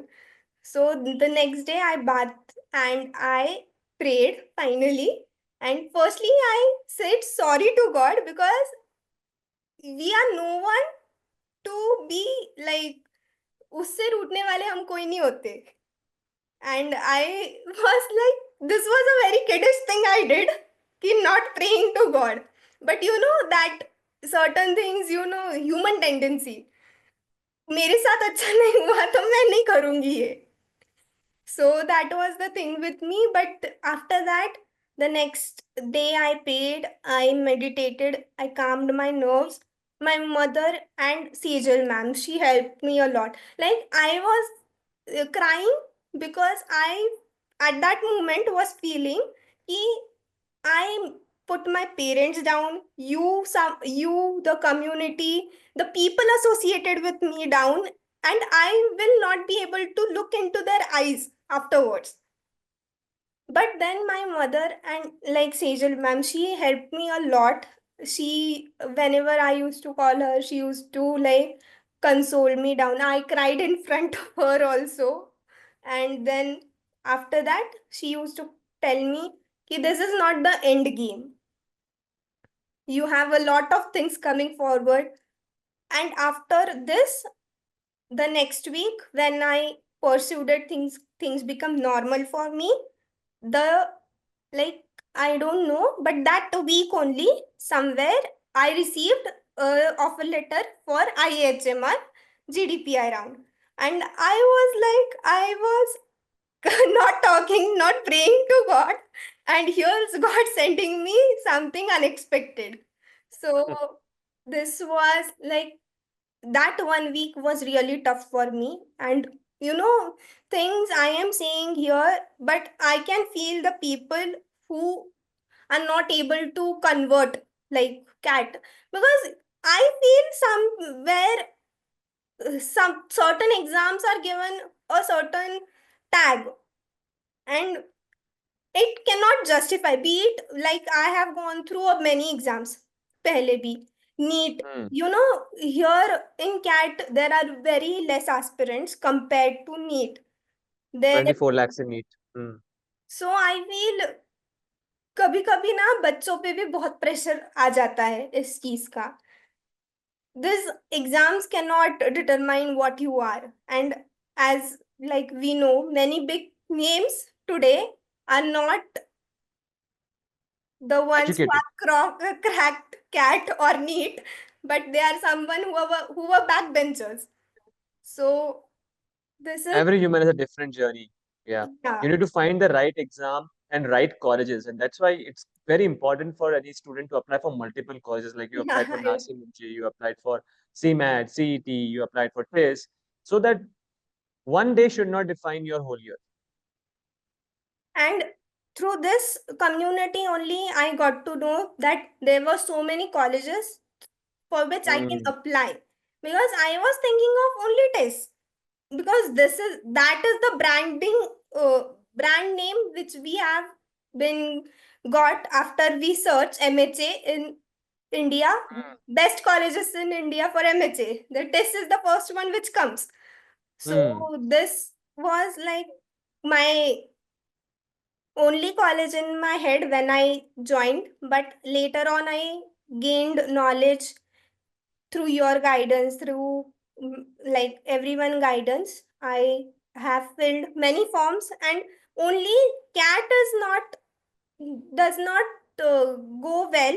So the next day I bathed and I prayed finally. And firstly I said sorry to God because we are no one to be like, उससे रूठने वाले हम कोई नहीं होते. And I was like, this was a very kiddish thing I did, कि not praying to God. But that certain things, human tendency. मेरे साथ अच्छा नहीं हुआ तो मैं नहीं करूंगी ये. So that was the thing with me. But after that, the next day I prayed, I meditated, I calmed my nerves. My mother and Sejal ma'am, she helped me a lot. Like I was crying because I, at that moment, was feeling कि I put my parents down, the community, the people associated with me down, and I will not be able to look into their eyes afterwards. But then my mother and like Sejal ma'am, she helped me a lot. Whenever I used to call her, she used to like console me down. I cried in front of her also. And then after that, she used to tell me that this is not the end game. You have a lot of things coming forward. And after this, the next week, when I pursued it, things become normal for me. The like I don't know, but that week only somewhere I received a offer letter for IIHMR GDPI round, and I was like, I was not talking, not praying to God, and here's God sending me something unexpected. So this was like, that 1 week was really tough for me. And things I am saying here, but I can feel the people who are not able to convert like cat, because I feel somewhere some certain exams are given a certain tag, and it cannot justify, be it like I have gone through many exams pehle bhi. NEET, Hmm. here in CAT there are very less aspirants compared to NEET there. 24 lakhs in need. Hmm. So I feel कभी कभी ना बच्चों पे भी बहुत pressure आ जाता है इस चीज का. These exams cannot determine what you are, and as like we know, many big names today are not the ones who Educated. are cracked cat or neat, but they are someone who were backbenchers. So this is Every human has a different journey. Yeah. Yeah. You need to find the right exam and right colleges. And that's why it's very important for any student to apply for multiple colleges. Like you applied for Yeah. NACIMG, you applied for CMAT, CET, you applied for TIS, so that one day should not define your whole year. And through this community only, I got to know that there were so many colleges for which I can Mm, apply. Because I was thinking of only tests. Because that is the brand name which we have been got after we search MHA in India. Best colleges in India for MHA. The test is the first one which comes. So mm, this was like my only college in my head when I joined, but later on I gained knowledge through your guidance, through like everyone guidance. I have filled many forms, and only cat is not does not go well,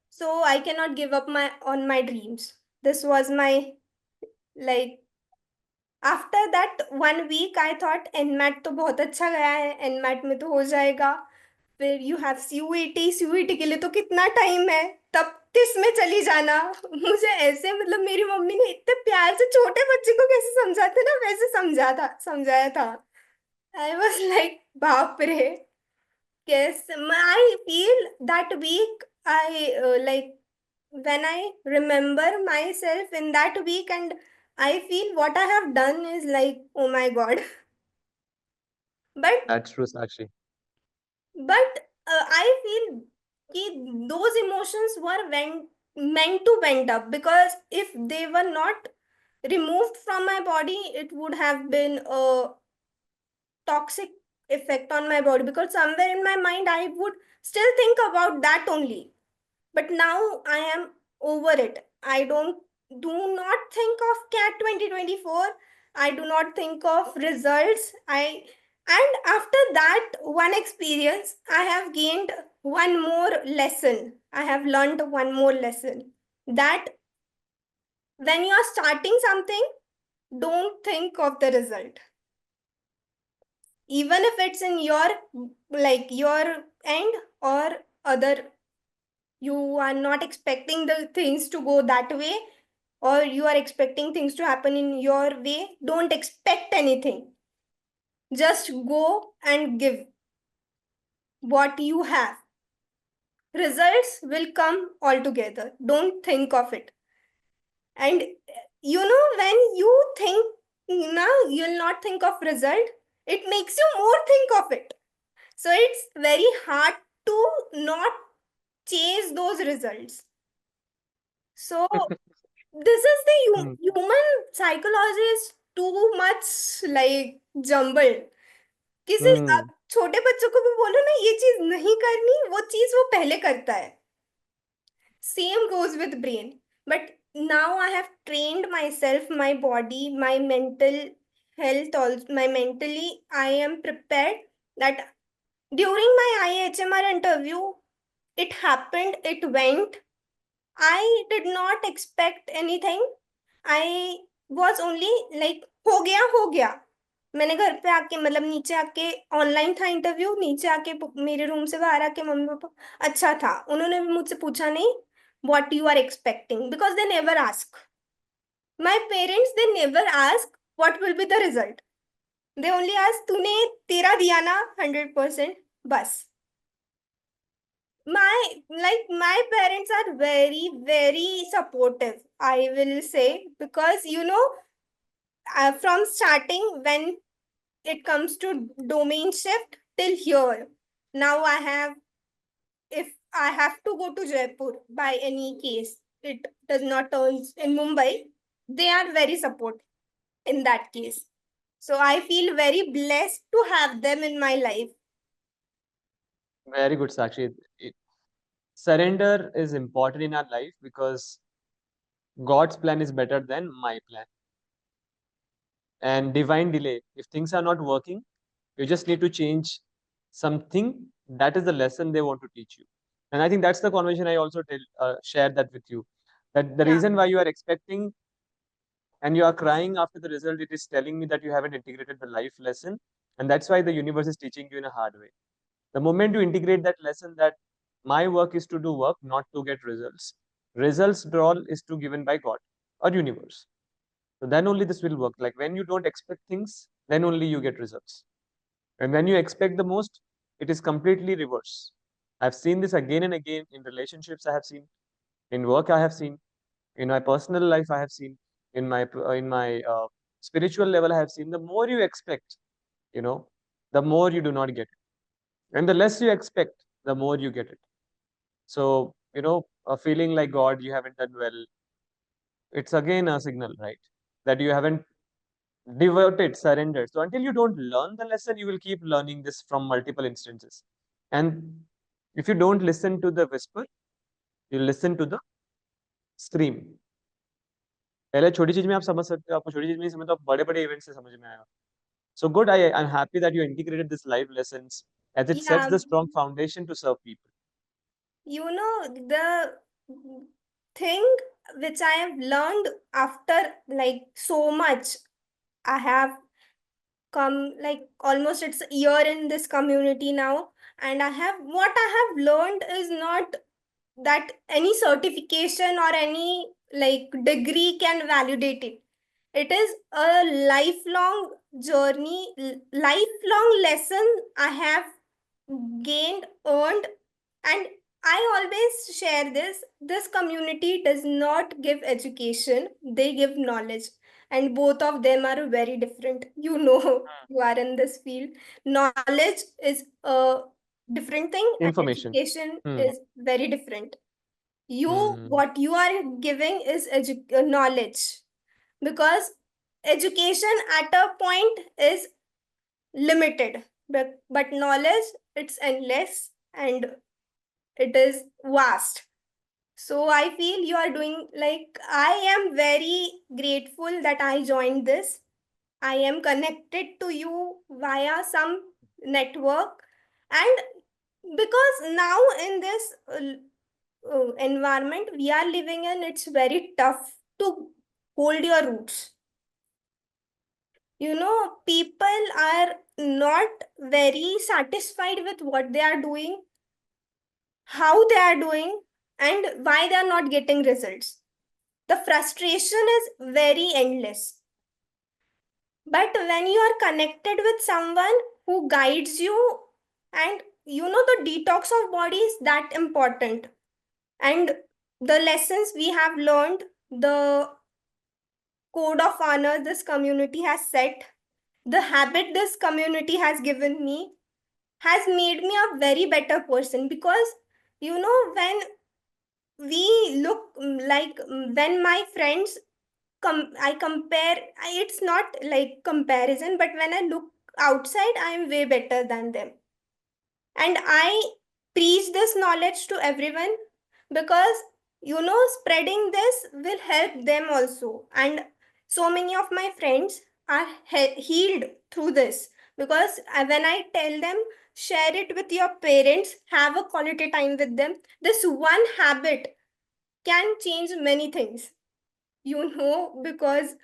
so I cannot give up my dreams. This was my like after that 1 week I thought NMAT तो बहुत अच्छा गया है, NMAT में तो हो जाएगा. फिर यू हैव सीयूईटी, सीयूईटी के लिए तो कितना टाइम है, तब किस में चली जाना. मुझे ऐसे मतलब मेरी मम्मी ने इतने प्यार से छोटे बच्चे को कैसे समझाते ना वैसे समझाया था. आई वॉज लाइक बाप रे. Yes, I feel that week I like when I remember myself in that week, and I feel what I have done is like, oh my God. But that's true, Sakshi. I feel those emotions were meant to went up, because if they were not removed from my body, it would have been a toxic effect on my body, because somewhere in my mind I would still think about that only. But now I am over it. I don't do not think of cat 2024. I do not think of results. I And after that one experience, I have gained one more lesson. I have learned one more lesson, that when you are starting something, don't think of the result. Even if it's in your your end or other, you are not expecting the things to go that way, or you are expecting things to happen in your way, don't expect anything. Just go and give what you have. Results will come altogether. Don't think of it. And when you think now you'll not think of result, it makes you more think of it. So it's very hard to not chase those results. So this is the Mm, human psychology is too much like jumbled. किसी mm. अब छोटे बच्चों को भी बोलो ना ये चीज नहीं करनी, वो चीज वो पहले करता है. Same goes with brain. But now I have trained myself, my body, my mental health, also my mentally, I am prepared that during my IHMR interview, it happened, it went. I did not expect anything. I was only like हो गया. मैंने घर पे आके मतलब नीचे आके online था इंटरव्यू, नीचे आके मेरे रूम से बाहर आके मम्मी पापा अच्छा था, उन्होंने भी मुझसे पूछा नहीं what you are expecting, because they never ask. My parents, they never ask what will be the result. They only ask तूने तेरा दिया ना 100%, बस. My parents are very very supportive, I will say, because from starting, when it comes to domain shift till here, now if I have to go to Jaipur by any case, it does not turn in Mumbai, they are very supportive in that case. So I feel very blessed to have them in my life. Very good, Sakshi. Surrender is important in our life because God's plan is better than my plan. And divine delay. If things are not working, you just need to change something. That is the lesson they want to teach you. And I think that's the conversation I also share that with you. That the Yeah. reason why you are expecting and you are crying after the result, it is telling me that you haven't integrated the life lesson. And that's why the universe is teaching you in a hard way. The moment you integrate that lesson that my work is to do work, not to get results. Results draw is to given by God or universe. So then only this will work. Like when you don't expect things, then only you get results. And when you expect the most, it is completely reverse. I've seen this again and again in relationships. I have seen in work. I have seen in my personal life. I have seen in my spiritual level. I have seen the more you expect, you know, the more you do not get it, and the less you expect, the more you get it. So a feeling like God, you haven't done well. It's again a signal, right, that you haven't devoted, surrendered. So until you don't learn the lesson, you will keep learning this from multiple instances. And if you don't listen to the whisper, you listen to the scream. पहले छोटी चीज में आप समझ सकते हो, आपको छोटी चीज में नहीं समझ तो आप बड़े बड़े इवेंट से समझ में आएगा. So good, I'm happy that you integrated this live lessons as it sets Yeah, the strong foundation to serve people. the thing which I have learned after like so much, I have come like almost it's a year in this community now, and what I have learned is not that any certification or any like degree can validate it. It is a lifelong journey, lifelong lesson I have gained, earned, and I always share this. This community does not give education, they give knowledge. And both of them are very different. You know, you are in this field. Knowledge is a different thing, and Information. education Hmm. is very different. Hmm. What you are giving is knowledge, because education at a point is limited, but knowledge, it's endless and it is vast. So I feel you are doing like, I am very grateful that I joined this. I am connected to you via some network, and because now in this environment we are living in, it's very tough to hold your roots. People are not very satisfied with what they are doing, how they are doing, and why they are not getting results. The frustration is very endless. But when you are connected with someone who guides you, and the detox of body is that important, and the lessons we have learned, the code of honor this community has set, the habit this community has given me, has made me a very better person. Because when we look when my friends I compare, it's not like comparison, but when I look outside, I am way better than them. And I preach this knowledge to everyone, because spreading this will help them also. And so many of my friends are healed through this, because when I tell them, share it with your parents, have a quality time with them, this one habit can change many things. Because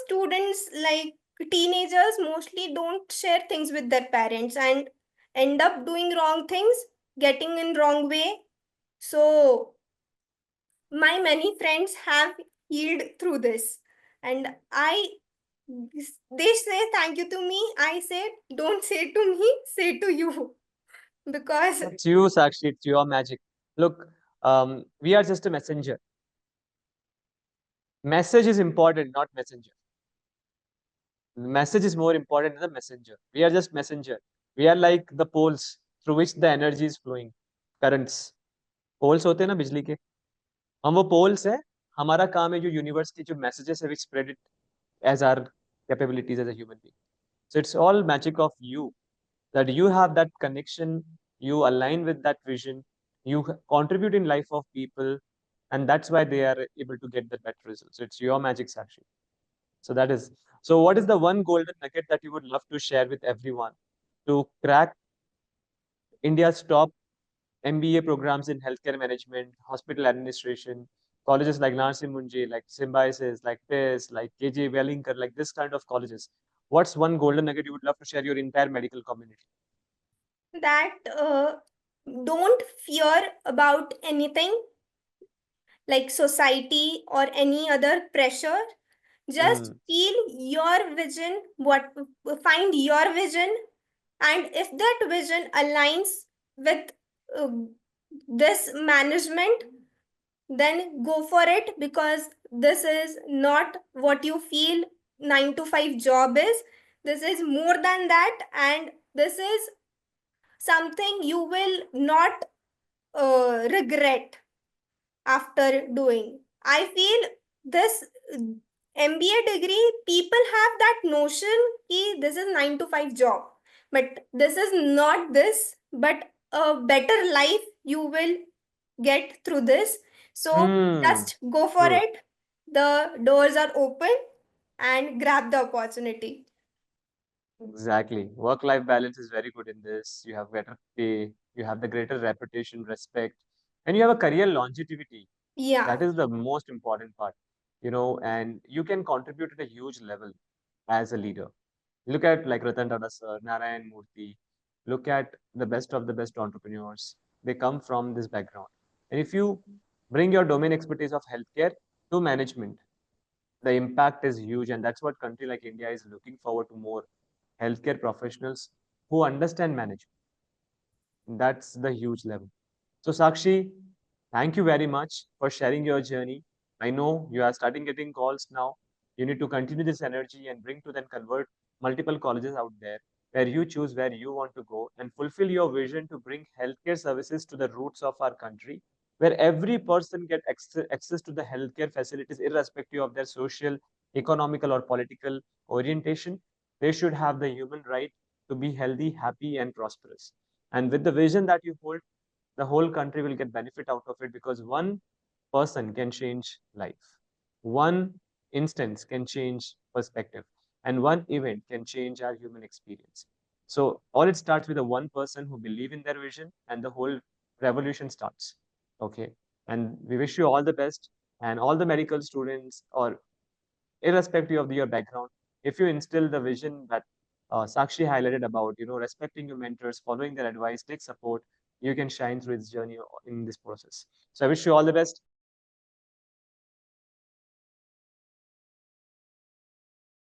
students, like teenagers, mostly don't share things with their parents and end up doing wrong things, getting in wrong way. So my many friends have healed through this, and they say thank you to me. I say, don't say to me, say to you. Because It's you, Sakshi. It's your magic. Look, we are just a messenger. Message is important, not messenger. Message is more important than the messenger. We are just messenger. We are like the poles through which the energy is flowing. Currents. Poles होते हैं ना बिजली के. हम वो poles है. हमारा काम है जो universe की जो messages है, we spread it as our capabilities as a human being. So it's all magic of you, that you have that connection, you align with that vision, you contribute in life of people, and that's why they are able to get the better results. So it's your magic, Sakshi. So that is. So what is the one golden nugget that you would love to share with everyone to crack India's top MBA programs in healthcare management, hospital administration, colleges like Narsi Munji, like Symbiosis, like TIS, like KJ Wellinger, like this kind of colleges. What's one golden nugget you would love to share your entire medical community? That don't fear about anything like society or any other pressure. Just Hmm. feel your vision, what find your vision, and if that vision aligns with uh, this management, then go for it, because this is not what you feel 9 to 5 job is. This is more than that, and this is something you will not regret after doing. I feel this MBA degree, people have that notion कि this is 9 to 5 job. But this is not this, but a better life you will get through this. So Hmm. just go for True. it. The doors are open and grab the opportunity. Exactly. Work-life balance is very good in this. You have better pay, you have the greater reputation, respect, and you have a career longevity. Yeah. That is the most important part, and you can contribute at a huge level as a leader. Look at like Ratan Tata sir, Narayan Murthy. Look at the best of the best entrepreneurs. They come from this background. And if you bring your domain expertise of healthcare to management, the impact is huge. And that's what country like India is looking forward to more healthcare professionals who understand management. That's the huge level. So, Sakshi, thank you very much for sharing your journey. I know you are starting getting calls now. You need to continue this energy and bring to then convert multiple colleges out there where you choose where you want to go and fulfill your vision to bring healthcare services to the roots of our country, where every person get access to the healthcare facilities irrespective of their social, economical, or political orientation. They should have the human right to be healthy, happy, and prosperous. And with the vision that you hold, the whole country will get benefit out of it because one person can change life. One instance can change perspective, and one event can change our human experience. So all it starts with a one person who believe in their vision, and the whole revolution starts. Okay, and we wish you all the best, and all the medical students or irrespective of your background, if you instill the vision that Sakshi highlighted about, respecting your mentors, following their advice, take support, you can shine through its journey in this process. So I wish you all the best.